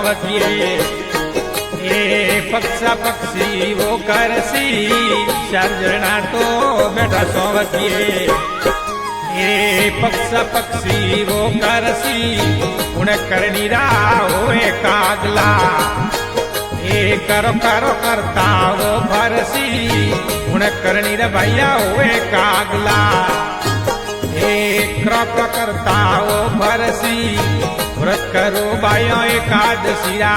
वथिए ए पक्षा पक्षी वो करसी सर्जना तो बेटा सोवथिए ए पक्षा पक्षी वो करसी उन करनी राहो कागला ए करो करो करता वो भरसी उन करनी रे भैया हुए कागला ए क्रप करता वो भरसी व्रत करो भाइयों एकादशिया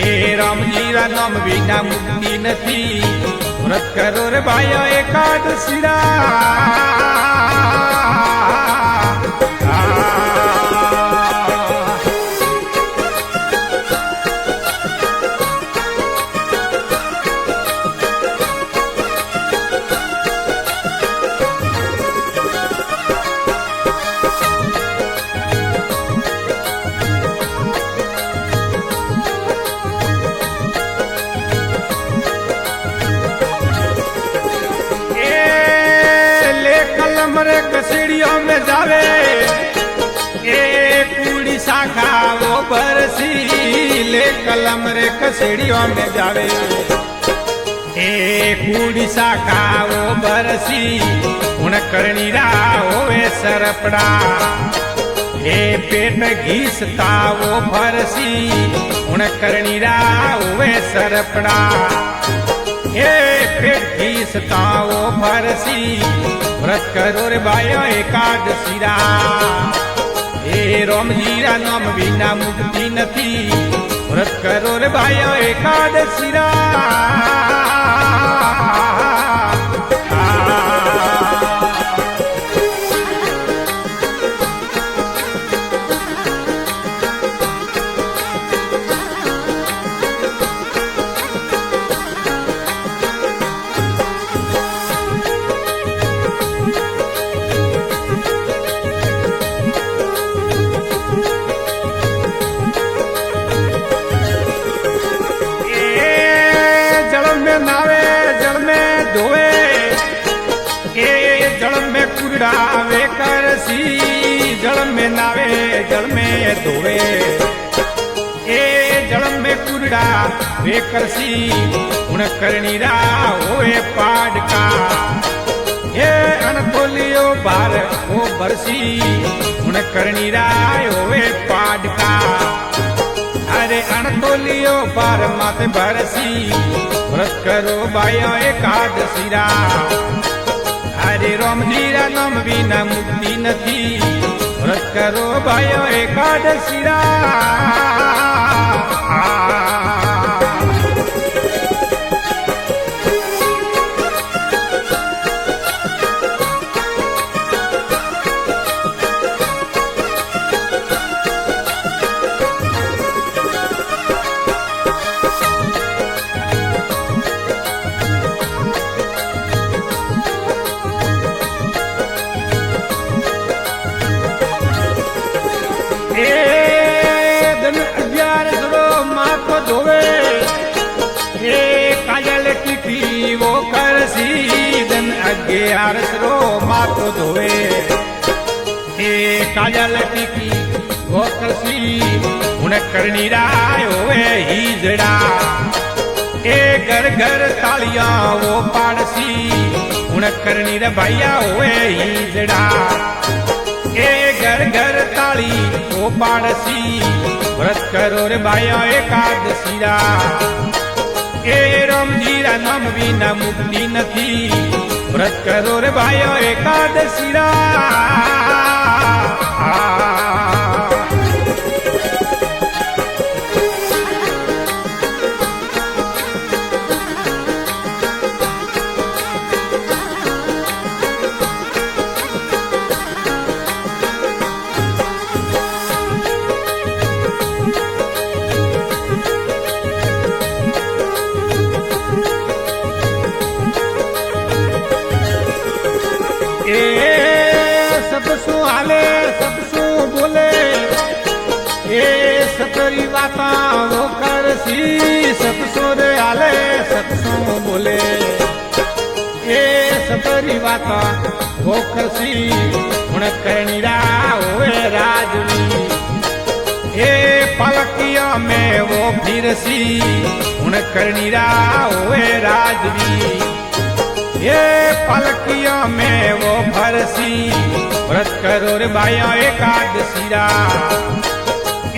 ए रामजी रा नाम बिना मुक्ति नथी व्रत करो रे भाइयों एकादशिया हमरे कसीड़ियों में जावे ए कूड़ी शाखा वो बरसी ले कलम रे कसीड़ियों में जावे ए कूड़ी शाखा वो बरसी उन करनी रा होवे सरपड़ा ए पेट घीसता वो भरसी उन करनी रा होवे सरपड़ा ए पेट घीसता वो भरसी व्रत करो रे भाइयों एकादशिया ए रामजी रा नाम बिना मुक्ति नथी व्रत करो रे भाइयों एकादशिया नावे जल में धोए ए जल में कुड़ावे करसी जल में नावे जल में धोए ए जल में कुड़ा वे करसी उन करनी रा होए पाडका ए अनथोलियो बार ओ बरसी उन करनी रा होए पाडका अरे अनथोलियो बार माथे बरसी व्रत करो भाइयों एकादशिया अरे रामजी रा नाम बिना मुक्ति नथी व्रत करो भाइयों एकादशिया धोवे ए काजल टिकी वो करसी दिन अगे आरसरो मातो धोवे ए काजल टिकी वो करसी उन करनी राय होवे हिजड़ा ए घर घर तालियां वो पाड़सी उन करनी रे भैया होवे हिजड़ा ए घर घर ताली वो पाड़सी व्रत करो रे भाइयों एकादशिया ए रामजी रा नाम बिना मुक्ति नथी व्रत करो रे भाइयों एकादशिया सबसू हाले सबसू बोले ए सतरी बाता वो करसी सबसू रे हाले सबसू बोले ए सतरी बाता वो करसी हुण करणी रा होवे राजवी ए पल पलकिया में वो फिरसी उन करनीरा हुए राजवी ये पलकिया में वो भरसी व्रत करो रे भाइयों एकादशीरा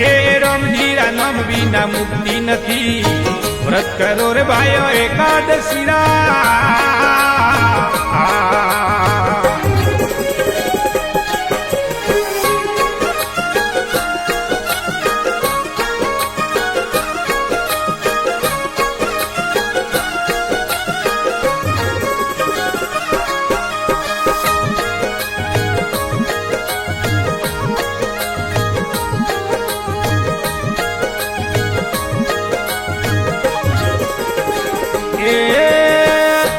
ए रमजीरा नाम बिना मुक्ति नहीं व्रत करो रे भाइयों एकादशीरा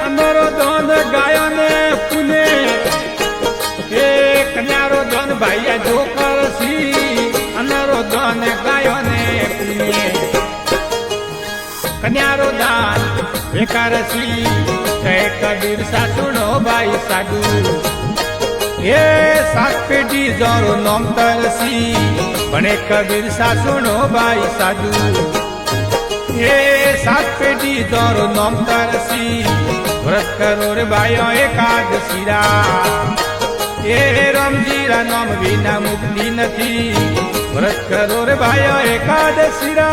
अमरो धन गायो ने पुने कन्यारो धन भाइया जो करसी अनरो धन गायो ने पुने कन्यारो दान बेकारसी कहे कबीर सा सुनो भाई साधु ये सात पेटी जोरो नोम तरसी बने कबीर सा सुनो भाई साधु ये सात पेटी दौर नोम तरसी व्रत करो रे भाइयों एकादशीरा ये रमजीरा नाम बिना मुक्ति नहीं व्रत करो रे भाइयों एकादशीरा।